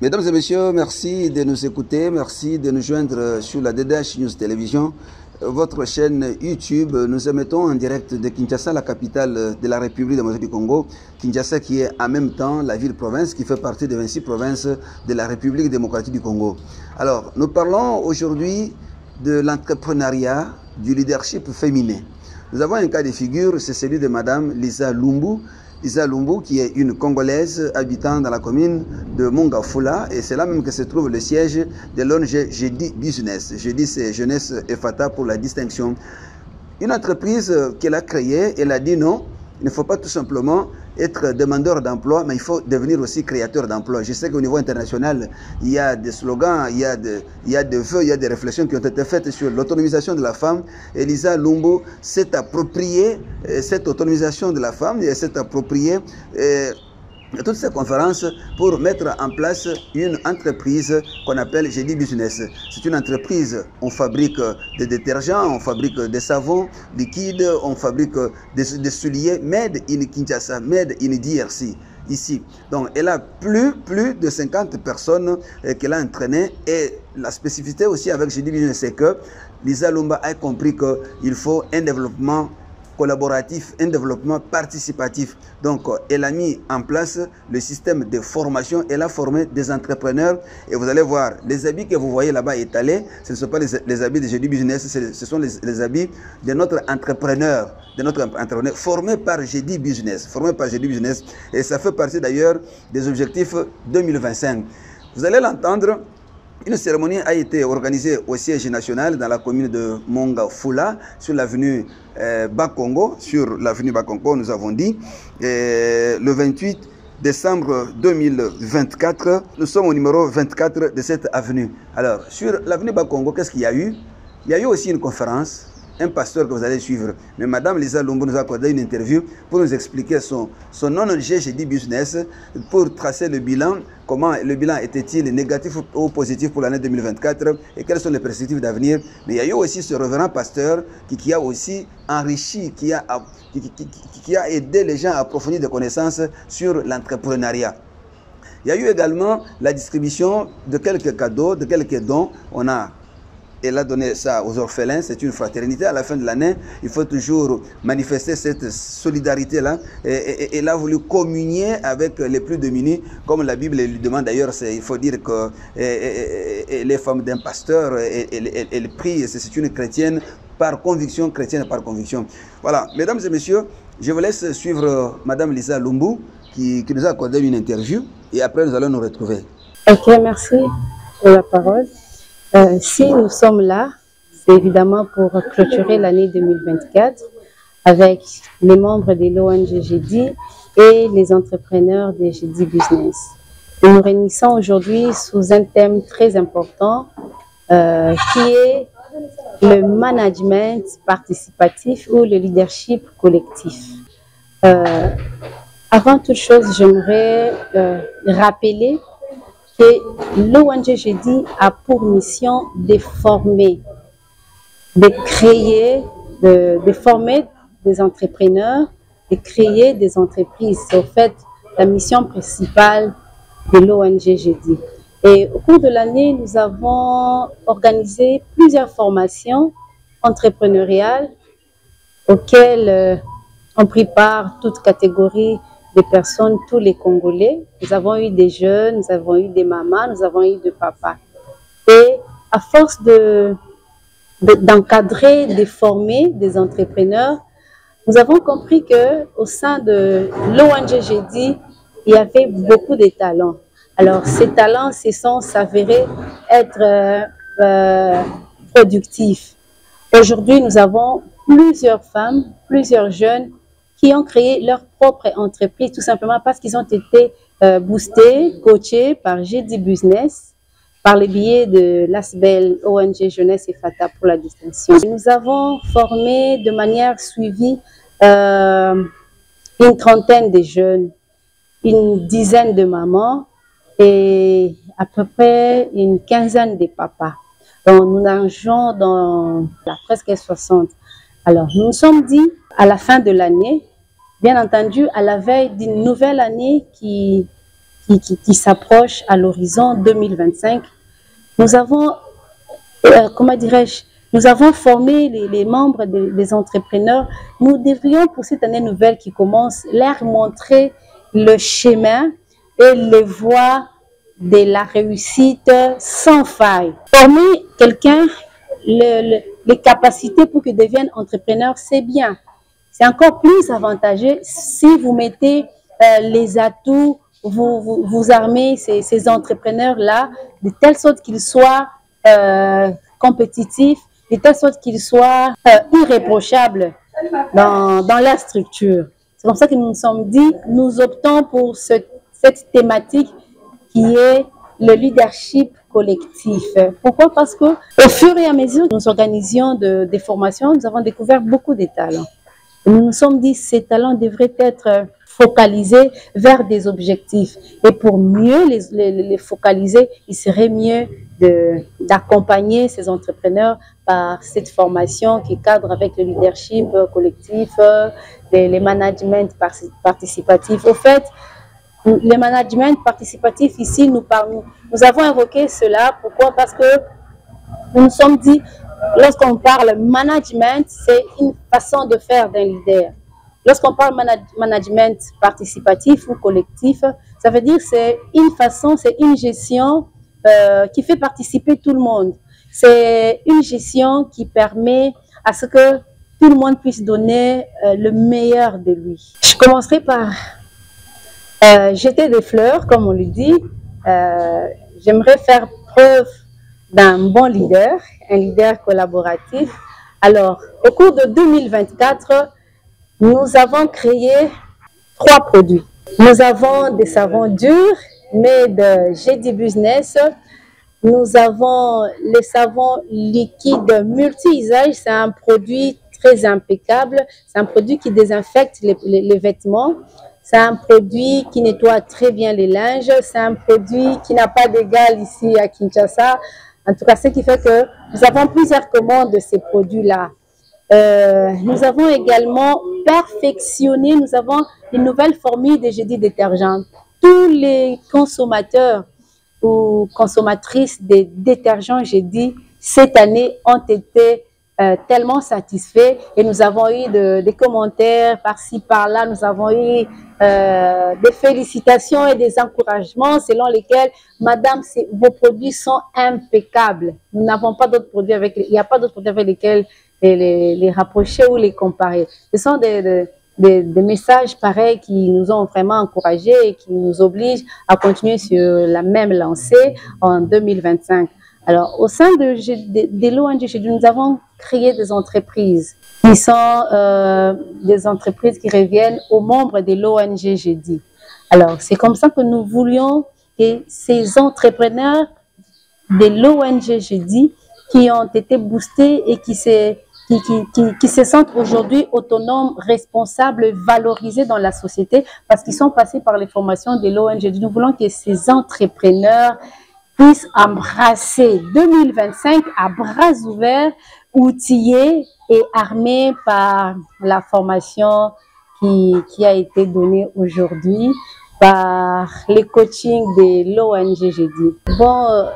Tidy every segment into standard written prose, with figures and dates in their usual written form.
Mesdames et messieurs, merci de nous écouter, merci de nous joindre sur la DDH News Télévision, votre chaîne YouTube. Nous émettons en direct de Kinshasa, la capitale de la République démocratique du Congo. Kinshasa qui est en même temps la ville-province qui fait partie des 26 provinces de la République démocratique du Congo. Alors, nous parlons aujourd'hui de l'entrepreneuriat, du leadership féminin. Nous avons un cas de figure, c'est celui de Madame Lisa Lumbu. Lisa Lumbu, qui est une Congolaise habitant dans la commune de Mongafula, et c'est là même que se trouve le siège de l'ONG Jeudi Business. Jeudi, c'est Jeunesse et Fata pour la distinction. Une entreprise qu'elle a créée, elle a dit non, il ne faut pas tout simplement être demandeur d'emploi, mais il faut devenir aussi créateur d'emploi. Je sais qu'au niveau international, il y a des slogans, il y a des vœux, il y a des réflexions qui ont été faites sur l'autonomisation de la femme. Et Lisa Lumbu s'est approprié cette autonomisation de la femme et s'est approprié toutes ces conférences pour mettre en place une entreprise qu'on appelle Jeudi Business. C'est une entreprise, on fabrique des détergents, on fabrique des savons liquides, on fabrique des souliers made in Kinshasa, made in DRC. Ici. Donc, elle a plus de 50 personnes qu'elle a entraînées. Et la spécificité aussi avec Jeudi Business, c'est que Lisa Lumbu a compris qu'il faut un développement collaboratif, un développement participatif. Donc, elle a mis en place le système de formation. Elle a formé des entrepreneurs. Et vous allez voir, les habits que vous voyez là-bas étalés, ce ne sont pas les habits de Jeudi Business, ce sont les habits de notre entrepreneur, formé par Jeudi Business. Formé par Jeudi Business. Et ça fait partie d'ailleurs des objectifs 2025. Vous allez l'entendre. Une cérémonie a été organisée au siège national dans la commune de Mongafula, sur l'avenue Bakongo. Sur l'avenue Bakongo, nous avons dit, le 28 décembre 2024, nous sommes au numéro 24 de cette avenue. Alors, sur l'avenue Bakongo, qu'est-ce qu'il y a eu? Il y a eu aussi une conférence, un pasteur que vous allez suivre. Mais Madame Lisa Lumbu nous a accordé une interview pour nous expliquer son ONG Jeudi Business, pour tracer le bilan, comment le bilan était-il négatif ou positif pour l'année 2024 et quelles sont les perspectives d'avenir. Mais il y a eu aussi ce révérend pasteur qui a aussi enrichi, qui a aidé les gens à approfondir des connaissances sur l'entrepreneuriat. Il y a eu également la distribution de quelques cadeaux, de quelques dons. Elle a donné ça aux orphelins, c'est une fraternité. À la fin de l'année, il faut toujours manifester cette solidarité-là. Et elle a voulu communier avec les plus démunis, comme la Bible lui demande d'ailleurs. Il faut dire que les femmes d'un pasteur, elle prie, c'est une chrétienne par conviction, chrétienne par conviction. Voilà, mesdames et messieurs, je vous laisse suivre Madame Lisa Lumbu qui nous a accordé une interview et après nous allons nous retrouver. Ok, merci pour la parole. Si nous sommes là, c'est évidemment pour clôturer l'année 2024 avec les membres de l'ONG Jeudi et les entrepreneurs de Jeudi Business. Nous nous réunissons aujourd'hui sous un thème très important qui est le management participatif ou le leadership collectif. Avant toute chose, j'aimerais rappeler que l'ONG Jeudi a pour mission de former, de créer, de former des entrepreneurs, de créer des entreprises. C'est au fait la mission principale de l'ONG Jeudi. Et au cours de l'année, nous avons organisé plusieurs formations entrepreneuriales auxquelles ont pris part toutes catégories de personnes, tous les Congolais. Nous avons eu des jeunes, nous avons eu des mamans, nous avons eu des papas. Et à force d'encadrer, de former des entrepreneurs, nous avons compris qu'au sein de l'ONG Jeudi, il y avait beaucoup de talents. Alors, ces talents se sont s'avérés être productifs. Aujourd'hui, nous avons plusieurs femmes, plusieurs jeunes qui ont créé leur propre entreprise, tout simplement parce qu'ils ont été boostés, coachés par Jeudi Business, par le biais de l'ASBEL, ONG Jeunesse et Fata pour la distinction. Nous avons formé de manière suivie une trentaine de jeunes, une dizaine de mamans et à peu près une quinzaine de papas. Donc, nous nageons dans presque 60. Alors, nous nous sommes dit, à la fin de l'année, bien entendu, à la veille d'une nouvelle année qui qui s'approche à l'horizon 2025. Nous avons, comment dirais-je, nous avons formé les membres des entrepreneurs. Nous devrions, pour cette année nouvelle qui commence, leur montrer le chemin et les voies de la réussite sans faille. Former quelqu'un, les capacités pour qu'il devienne entrepreneur, c'est bien. C'est encore plus avantageux si vous mettez les atouts, vous armez ces entrepreneurs-là de telle sorte qu'ils soient compétitifs, de telle sorte qu'ils soient irréprochables dans la structure. C'est comme ça que nous nous sommes dit, nous optons pour cette thématique qui est le leadership collectif. Pourquoi? Parce que au fur et à mesure que nous organisions des formations, nous avons découvert beaucoup de talents. Nous nous sommes dit que ces talents devraient être focalisés vers des objectifs. Et pour mieux les focaliser, il serait mieux d'accompagner ces entrepreneurs par cette formation qui cadre avec le leadership collectif, les managements participatifs. Au fait, le management participatif ici, nous avons évoqué cela. Pourquoi? Parce que nous nous sommes dit, lorsqu'on parle management, c'est une façon de faire d'un leader. Lorsqu'on parle management participatif ou collectif, ça veut dire que c'est une façon, c'est une gestion qui fait participer tout le monde. C'est une gestion qui permet à ce que tout le monde puisse donner le meilleur de lui. Je commencerai par jeter des fleurs, comme on le dit. J'aimerais faire preuve d'un bon leader, un leader collaboratif. Alors, au cours de 2024, nous avons créé 3 produits. Nous avons des savons durs, mais de GD Business. Nous avons les savons liquides multi-usage. C'est un produit très impeccable. C'est un produit qui désinfecte les vêtements. C'est un produit qui nettoie très bien les linges. C'est un produit qui n'a pas d'égal ici à Kinshasa. En tout cas, ce qui fait que nous avons plusieurs commandes de ces produits-là. Nous avons également perfectionné, nous avons une nouvelle formule de GD détergent. Tous les consommateurs ou consommatrices des détergents GD cette année ont été tellement satisfaits et nous avons eu des commentaires par-ci, par-là, nous avons eu des félicitations et des encouragements selon lesquels, madame, vos produits sont impeccables. Nous n'avons pas d'autres produits il n'y a pas d'autres produits avec lesquels les rapprocher ou les comparer. Ce sont des messages pareils qui nous ont vraiment encouragés et qui nous obligent à continuer sur la même lancée en 2025. Alors, au sein de l'ONG, nous avons créé des entreprises qui sont des entreprises qui reviennent aux membres de l'ONG GD. Alors, c'est comme ça que nous voulions que ces entrepreneurs de l'ONG GD qui ont été boostés et qui se sentent aujourd'hui autonomes, responsables, valorisés dans la société parce qu'ils sont passés par les formations de l'ONG. Nous voulons que ces entrepreneurs puissent embrasser 2025 à bras ouverts, outillés et armés par la formation qui a été donnée aujourd'hui par les coachings de l'ONG GD. Bon,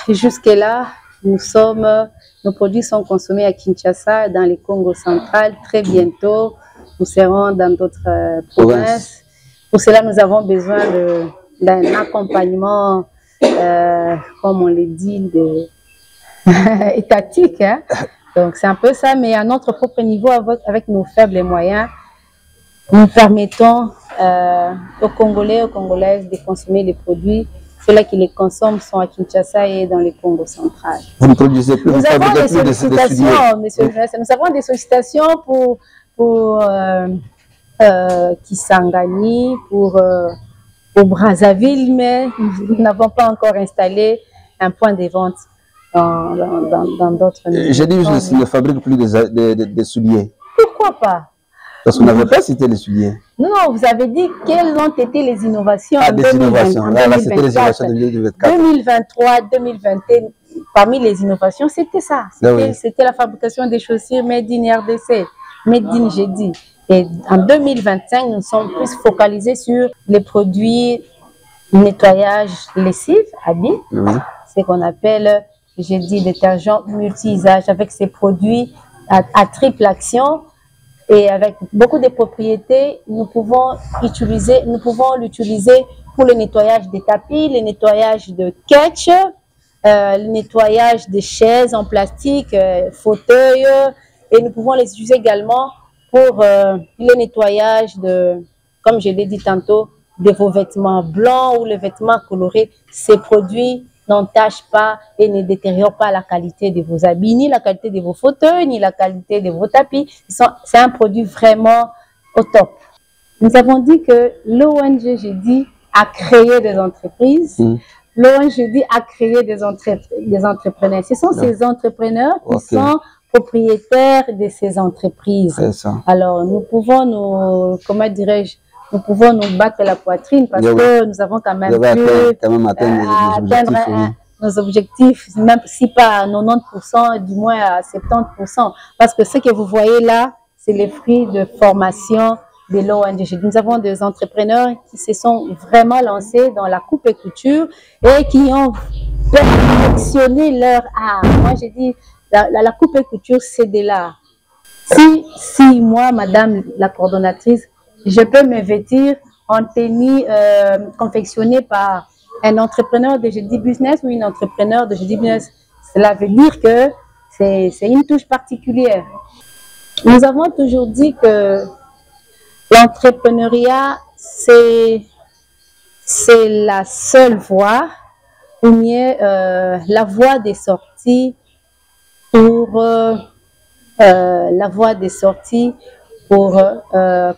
jusque-là, nos produits sont consommés à Kinshasa, dans le Congo central. Très bientôt, nous serons dans d'autres provinces. Pour cela, nous avons besoin d'un accompagnement, comme on le dit, étatique. Hein? Donc, c'est un peu ça, mais à notre propre niveau, avec nos faibles moyens, nous permettons aux Congolais, aux Congolaises de consommer les produits. Ceux-là qui les consomment sont à Kinshasa et dans le Congo central. Vous ne produisez plus, nous avons des sollicitations, monsieur le nous avons des sollicitations pour Kisangani, pour Brazzaville, mais nous n'avons pas encore installé un point de vente dans d'autres. J'ai dit que je ne fabrique plus des souliers. Pourquoi pas? Parce qu'on n'avait pas cité les souliers. Non, vous avez dit quelles ont été les innovations en 2020, là, c'était les innovations de 2024. 2023, 2021, parmi les innovations, c'était ça. C'était la fabrication des chaussures made in RDC, made in GD. Et en 2025, nous sommes plus focalisés sur les produits nettoyage lessive, habits. Oui. Ce qu'on appelle, j'ai dit, détergent multi-usage avec ces produits à triple action et avec beaucoup de propriétés. Nous pouvons l'utiliser pour le nettoyage des tapis, le nettoyage de catch, le nettoyage des chaises en plastique, fauteuils, et nous pouvons les utiliser également pour le nettoyage de, comme je l'ai dit tantôt, de vos vêtements blancs ou les vêtements colorés. Ces produits n'entachent pas et ne détériorent pas la qualité de vos habits, ni la qualité de vos fauteuils, ni la qualité de vos tapis. C'est un produit vraiment au top. Nous avons dit que l'ONG, j'ai dit, a créé des entreprises. L'ONG, j'ai dit, a créé des entrepreneurs. Ce sont ces entrepreneurs qui sont propriétaires de ces entreprises. Alors, nous pouvons comment dirais-je, nous pouvons nous battre la poitrine parce que nous avons quand même pu atteindre nos objectifs, même si pas à 90%, du moins à 70%. Parce que ce que vous voyez là, c'est les fruits de formation de l'ONG. Nous avons des entrepreneurs qui se sont vraiment lancés dans la coupe et couture et qui ont perfectionné leur art. Moi, j'ai dit, la coupe et couture, c'est de l'art. Si moi, madame la coordonnatrice, je peux me vêtir en tenue confectionnée par un entrepreneur de Jeudi Business ou une entrepreneur de Jeudi Business, cela veut dire que c'est une touche particulière. Nous avons toujours dit que l'entrepreneuriat, c'est la seule voie, ou mieux la voie des sorties pour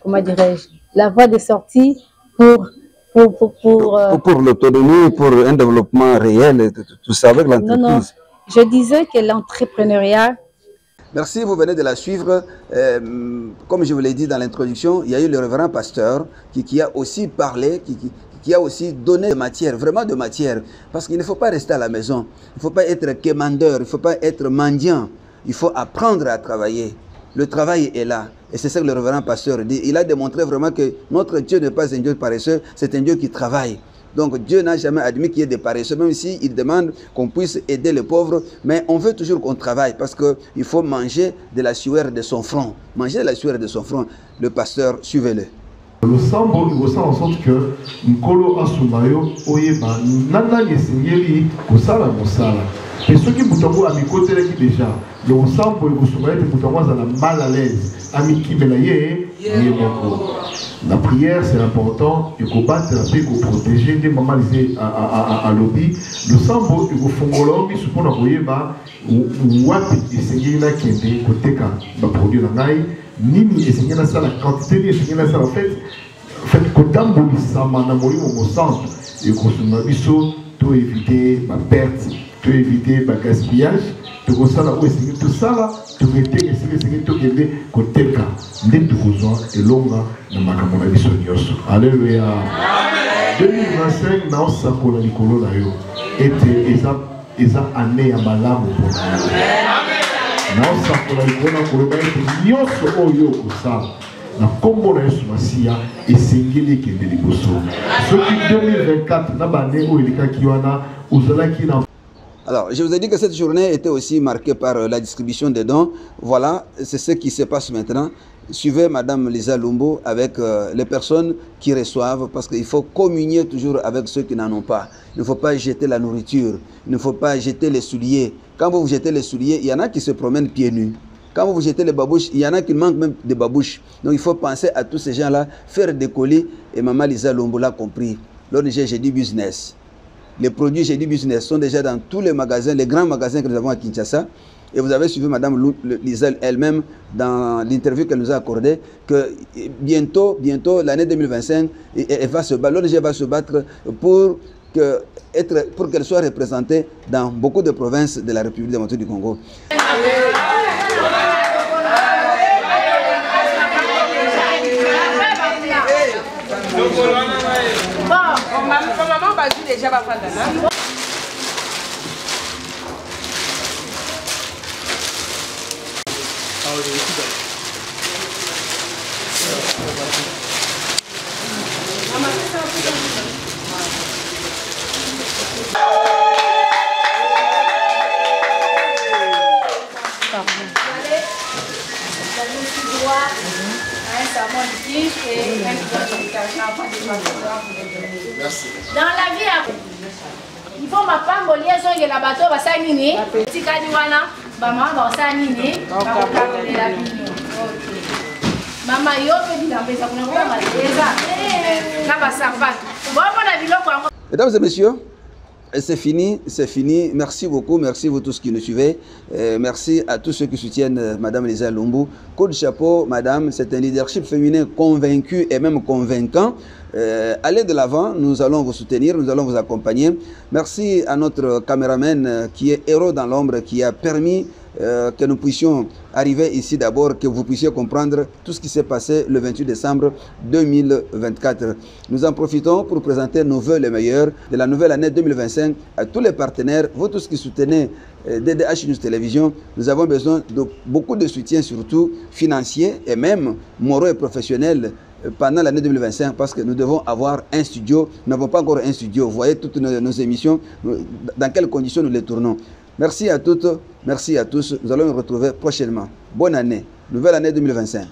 comment dirais-je, la voie de sortie pour l'autonomie, pour un développement réel, tout ça avec l'entreprise. Non, je disais que l'entrepreneuriat. Merci, vous venez de la suivre. Comme je vous l'ai dit dans l'introduction, il y a eu le révérend pasteur qui a aussi parlé, qui a aussi donné de matière, vraiment de matière. Parce qu'il ne faut pas rester à la maison, il ne faut pas être quémandeur, il ne faut pas être mendiant. Il faut apprendre à travailler. Le travail est là. Et c'est ça que le révérend pasteur dit. Il a démontré vraiment que notre Dieu n'est pas un Dieu paresseux, c'est un Dieu qui travaille. Donc Dieu n'a jamais admis qu'il y ait des paresseux, même s'il demande qu'on puisse aider les pauvres. Mais on veut toujours qu'on travaille parce qu'il faut manger de la sueur de son front. Manger de la sueur de son front. Le pasteur, suivez-le. Le sambo, il ressent en sorte que Nkolo Asumayo, Oyeba, Nana Yesengeli, Kosala Mosala. Et ceux qui Moutamou a mis côté déjà, le sambo, il ressent que Moutamou a mal à l'aise. Ami qui Belaye, la prière, c'est important. Il faut battre la paix, il faut protéger des mamans à lobby. Le sambo, il faut fongolo, il faut Oyeba, Wapi, Yesengeli, Kende, Koteka, produit la naï. Nini et la salle, la quantité de la salle, en fait, ça m'a enamoré mon centre. Et consommer biso, tout éviter ma perte, tout éviter ma gaspillage, tout ça là, tout ça là, tout éviter et c'est tout aider côté cas. N'est tout besoin et longa de ma camona biso nyoso. Alléluia. 2025, na osako la likolo na yo. Était eza année à malamu pour nous. Naosako la likolo na koloba ete nyoso oyo kosala. Na kombo na Yesu Masia esengeli kende liboso. Soki 2024 na bane o elikaki wana uzalaki na. Alors, je vous ai dit que cette journée était aussi marquée par la distribution des dons. Voilà, c'est ce qui se passe maintenant. Suivez Madame Lisa Lumbo avec les personnes qui reçoivent parce qu'il faut communier toujours avec ceux qui n'en ont pas. Il ne faut pas jeter la nourriture, il ne faut pas jeter les souliers. Quand vous jetez les souliers, il y en a qui se promènent pieds nus. Quand vous jetez les babouches, il y en a qui manquent même de babouches. Donc il faut penser à tous ces gens-là, faire des colis. Et Maman Lisa Lumbo l'a compris. L'ONG Jeudi Business. Les produits Jeudi Business sont déjà dans tous les magasins, les grands magasins que nous avons à Kinshasa. Et vous avez suivi Madame Lisa elle-même dans l'interview qu'elle nous a accordée, que bientôt l'année 2025, l'ONG va se battre pour qu'elle soit représentée dans beaucoup de provinces de la République démocratique du Congo. Maman va déjà va prendre. mon litige et un grand communication afin de vous Merci. Dans la vie, il faut ma femme liaison et la bateau va s'aniner. Si Kadiwana, maman va s'aniner. Maman, yo peut dire que ça ne va pas. Mesdames et messieurs, c'est fini, c'est fini. Merci beaucoup, merci vous tous qui nous suivez. Merci à tous ceux qui soutiennent Madame Lisa Lumbu. Coup de chapeau, Madame, c'est un leadership féminin convaincu et même convaincant. Allez de l'avant, nous allons vous soutenir, nous allons vous accompagner. Merci à notre caméraman qui est héros dans l'ombre, qui a permis que nous puissions arriver ici d'abord, que vous puissiez comprendre tout ce qui s'est passé le 28 décembre 2024. Nous en profitons pour présenter nos vœux les meilleurs de la nouvelle année 2025 à tous les partenaires, vous tous qui soutenez DDH News Télévision. Nous avons besoin de beaucoup de soutien, surtout financier et même moraux et professionnels pendant l'année 2025 parce que nous devons avoir un studio. Nous n'avons pas encore un studio. Vous voyez toutes nos émissions, dans quelles conditions nous les tournons. Merci à toutes, merci à tous. Nous allons nous retrouver prochainement. Bonne année, nouvelle année 2025.